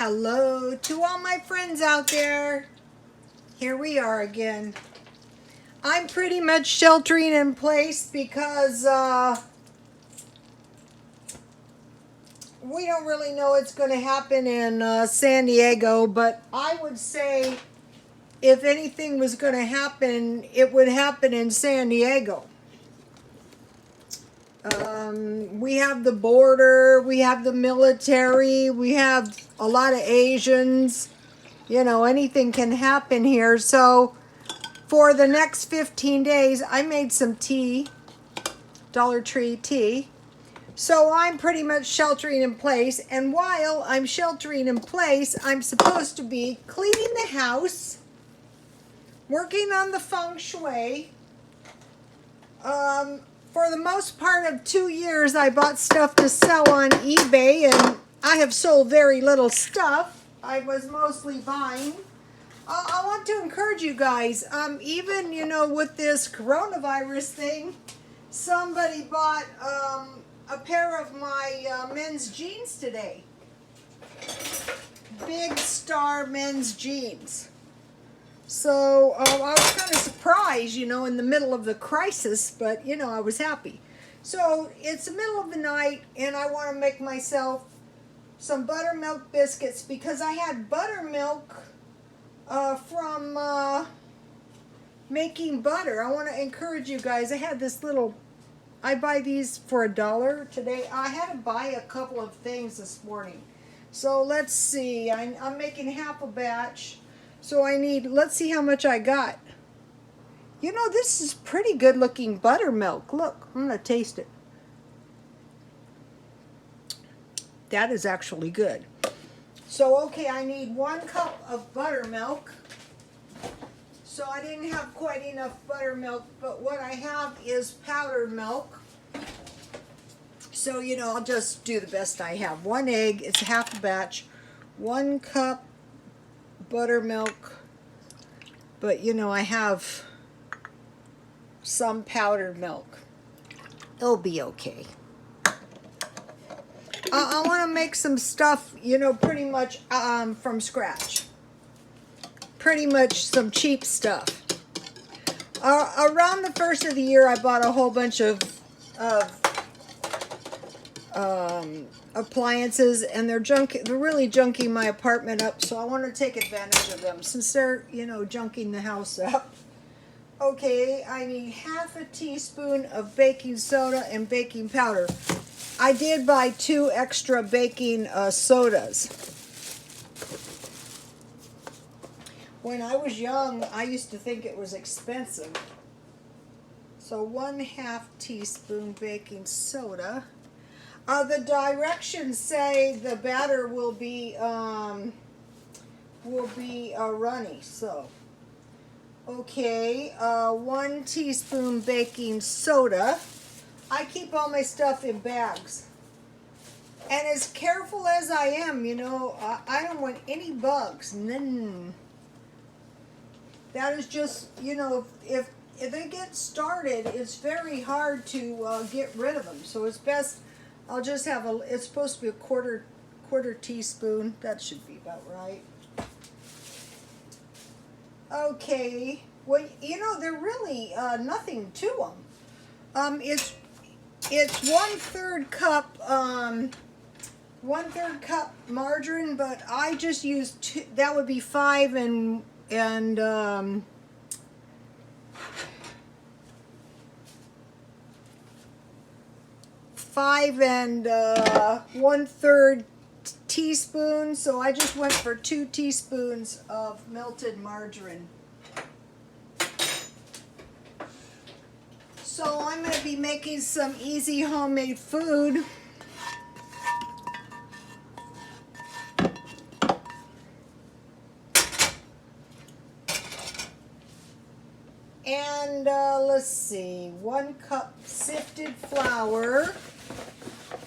Hello to all my friends out there. Here we are again. I'm pretty much sheltering in place because we don't really know what's going to happen in San Diego, but I would say if anything was going to happen, it would happen in San Diego. We have the border, we have the military, we have a lot of Asians. You know, anything can happen here. So for the next 15 days, I made some tea, Dollar Tree tea. So I'm pretty much sheltering in place. And while I'm sheltering in place, I'm supposed to be cleaning the house, working on the feng shui. For the most part of 2 years, I bought stuff to sell on eBay, and I have sold very little stuff. I was mostly buying. I want to encourage you guys, even, you know, with this coronavirus thing, somebody bought a pair of my men's jeans today. Big Star men's jeans. So I was kind of surprised, you know, in the middle of the crisis, but, you know, I was happy. So it's the middle of the night, and I want to make myself some buttermilk biscuits because I had buttermilk from making butter. I want to encourage you guys. I had this little, I buy these for $1 today. I had to buy a couple of things this morning. So let's see. I'm making half a batch. So I need, let's see how much I got. You know, this is pretty good looking buttermilk. Look, I'm going to taste it. That is actually good. So, okay, I need 1 cup of buttermilk. So I didn't have quite enough buttermilk, but what I have is powdered milk. So, you know, I'll just do the best I have. 1 egg, it's half a batch. 1 cup buttermilk, but you know, I have some powdered milk. It'll be okay. I want to make some stuff, you know, pretty much from scratch. Pretty much some cheap stuff. Around the first of the year, I bought a whole bunch of appliances, and they're really junking my apartment up, so I want to take advantage of them since they're, you know, junking the house up. Okay, I need half a teaspoon of baking soda and baking powder. I did buy 2 extra baking sodas. When I was young, I used to think it was expensive. So 1/2 teaspoon baking soda. The directions say the batter will be runny. So, okay, 1 teaspoon baking soda. I keep all my stuff in bags, and as careful as I am, you know, I don't want any bugs. That is just, you know, if they get started, it's very hard to get rid of them. So it's best. I'll just have it's supposed to be a quarter teaspoon. That should be about right. Okay. Well, you know, they're really nothing to them. It's 1/3 cup, 1/3 cup margarine, but I just used 2, that would be 5 and 1/3 teaspoon, so I just went for 2 teaspoons of melted margarine. So I'm going to be making some easy homemade food. And let's see, 1 cup sifted flour.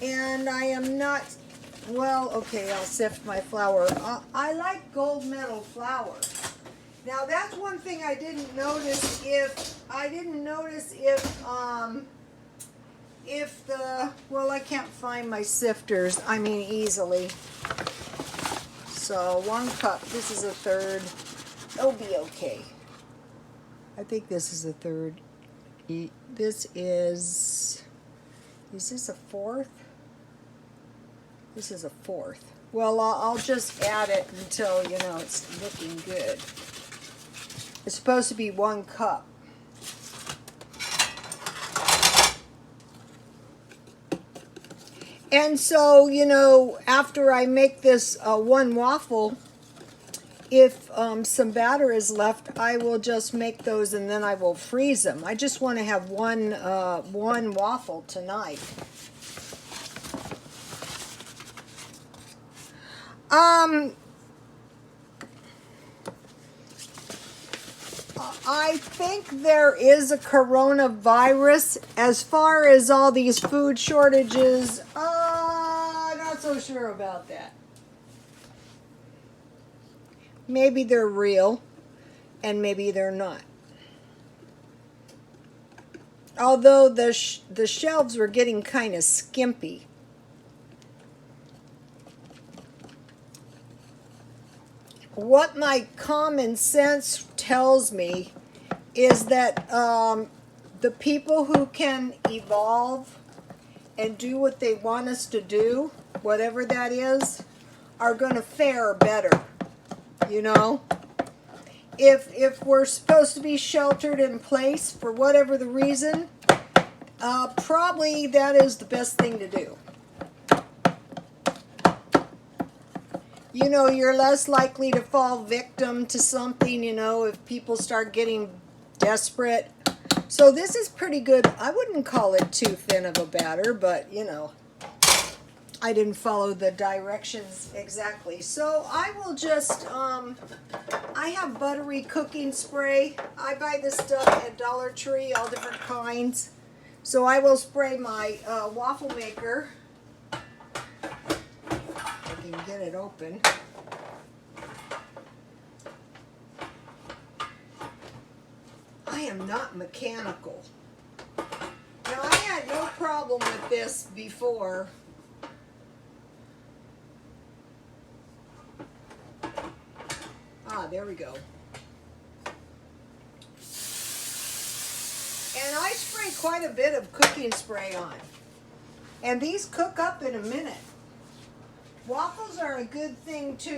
And I am not, well, okay, I'll sift my flour. I like gold medal flour. Now that's one thing I didn't notice if the, well, I can't find my sifters, I mean easily. So 1 cup. This is a third. It'll be okay. I think this is a third. This is this a fourth? This is a fourth. Well, I'll just add it until, you know, it's looking good. It's supposed to be 1 cup. And so, you know, after I make this 1 waffle, if some batter is left, I will just make those and then I will freeze them. I just want to have one waffle tonight. I think there is a coronavirus. As far as all these food shortages, not so sure about that. Maybe they're real, and maybe they're not. Although the shelves were getting kind of skimpy. What my common sense tells me is that the people who can evolve and do what they want us to do, whatever that is, are going to fare better. You know, if we're supposed to be sheltered in place for whatever the reason, probably that is the best thing to do. You know, you're less likely to fall victim to something, you know, if people start getting desperate. So this is pretty good. I wouldn't call it too thin of a batter, but, you know, I didn't follow the directions exactly. So I will just, I have buttery cooking spray. I buy this stuff at Dollar Tree, all different kinds. So I will spray my waffle maker. If I can get it open. I am not mechanical. Now I had no problem with this before. There we go. And I spray quite a bit of cooking spray on. And these cook up in a minute. Waffles are a good thing to,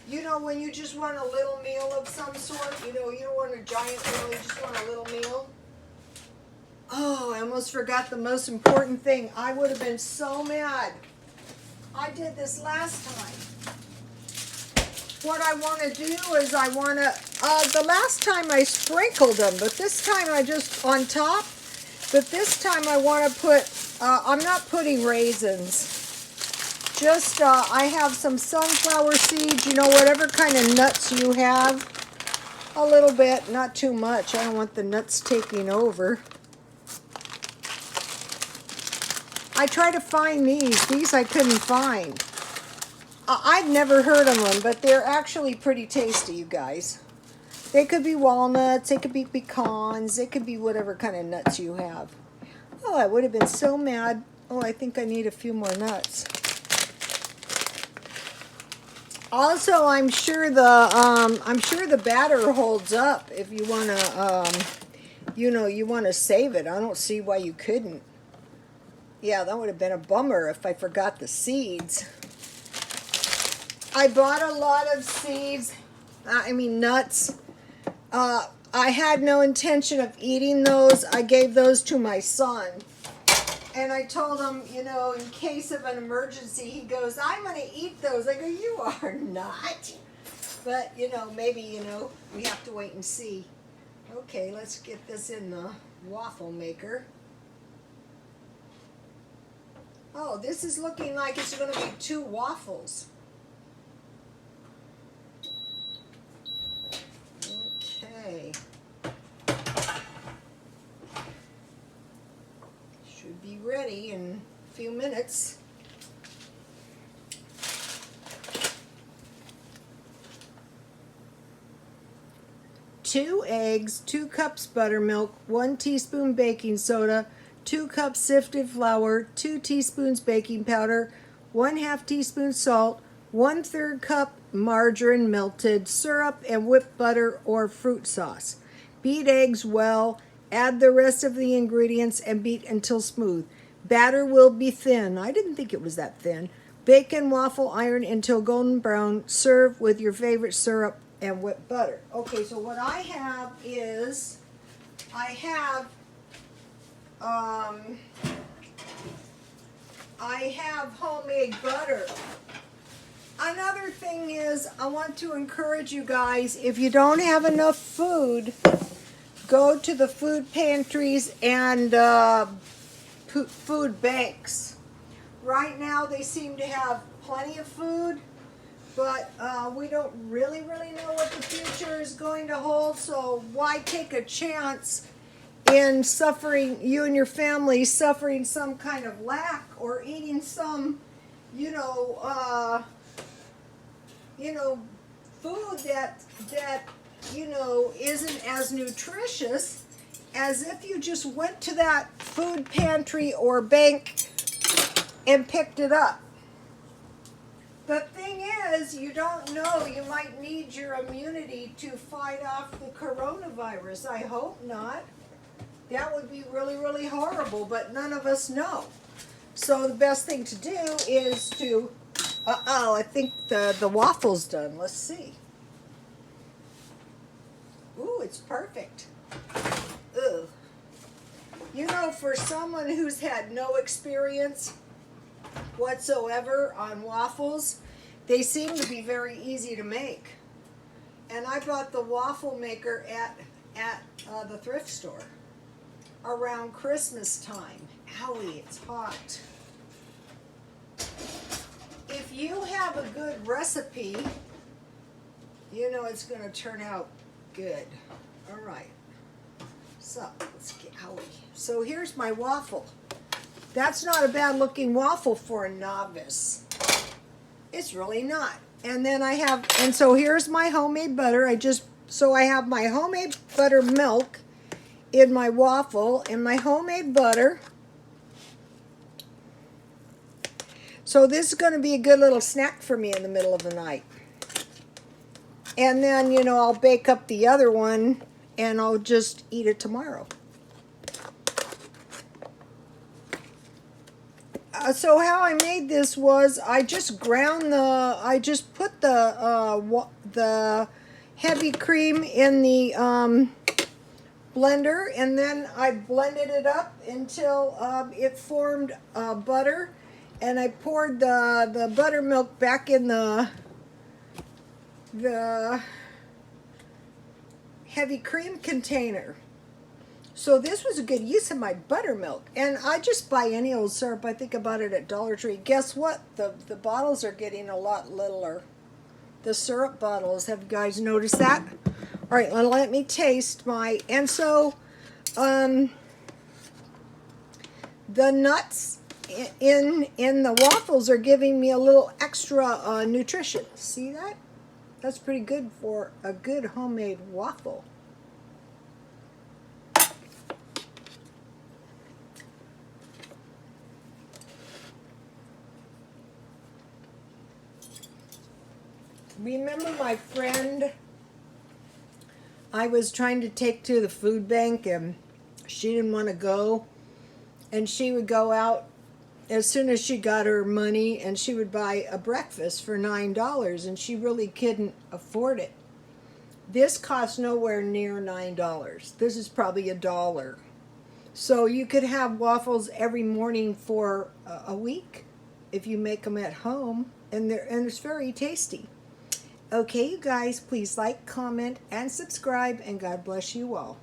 you know, when you just want a little meal of some sort. You know, you don't want a giant meal, you just want a little meal. Oh, I almost forgot the most important thing. I would have been so mad. I did this last time. What I want to do is I want to, the last time I sprinkled them, but this time I just on top, but this time I want to put, I'm not putting raisins. Just, I have some sunflower seeds, you know, whatever kind of nuts you have. A little bit, not too much. I don't want the nuts taking over. I try to find these. These I couldn't find. I've never heard of them, but they're actually pretty tasty, you guys. They could be walnuts, they could be pecans, they could be whatever kind of nuts you have. Oh, I would have been so mad. Oh, I think I need a few more nuts. Also, I'm sure the batter holds up if you want to, you know, you want to save it. I don't see why you couldn't. Yeah, that would have been a bummer if I forgot the seeds. I bought a lot of seeds, nuts. I had no intention of eating those. I gave those to my son. And I told him, you know, in case of an emergency, he goes, I'm going to eat those. I go, you are not. But, you know, maybe, you know, we have to wait and see. Okay, let's get this in the waffle maker. Oh, this is looking like it's going to be 2 waffles. Okay. Should be ready in a few minutes. Two eggs, 2 cups buttermilk, 1 teaspoon baking soda, 2 cups sifted flour, 2 teaspoons baking powder, 1/2 teaspoon salt, 1/3 cup margarine, melted syrup, and whipped butter or fruit sauce. Beat eggs well, add the rest of the ingredients and beat until smooth. Batter will be thin. I didn't think it was that thin. Bake in waffle iron until golden brown. Serve with your favorite syrup and whipped butter. Okay, so what I have is, I have homemade butter. Another thing is, I want to encourage you guys, if you don't have enough food, go to the food pantries and food banks. Right now they seem to have plenty of food, but we don't really know what the future is going to hold, so why take a chance in suffering, you and your family suffering some kind of lack or eating some, food that isn't as nutritious as if you just went to that food pantry or bank and picked it up. The thing is, you don't know, you might need your immunity to fight off the coronavirus. I hope not. That would be really horrible, but none of us know. So the best thing to do is to, I think the waffle's done. Let's see. Ooh, it's perfect. Ugh. For someone who's had no experience whatsoever on waffles, they seem to be very easy to make. And I bought the waffle maker at the thrift store around Christmas time. Owie, it's hot. If you have a good recipe, it's going to turn out good. All right. So, let's get owie. So here's my waffle. That's not a bad looking waffle for a novice. It's really not. And then so here's my homemade butter. So I have my homemade buttermilk in my waffle and my homemade butter. So this is going to be a good little snack for me in the middle of the night. And then, I'll bake up the other one and I'll just eat it tomorrow. So how I made this was I just put the heavy cream in the blender, and then I blended it up until it formed butter, and I poured the buttermilk back in the heavy cream container. So this was a good use of my buttermilk. And I just buy any old syrup. I think about it at Dollar Tree. Guess what? The bottles are getting a lot littler. The syrup bottles. Have you guys noticed that? All right, well, let me taste my... And so, the nuts in the waffles are giving me a little extra nutrition. See that? That's pretty good for a good homemade waffle. Remember my friend I was trying to take to the food bank, and she didn't want to go, and she would go out as soon as she got her money, and she would buy a breakfast for $9, and she really couldn't afford it. This costs nowhere near $9. This is probably $1. So you could have waffles every morning for a week if you make them at home, and it's very tasty. Okay, you guys, please like, comment, and subscribe, and God bless you all.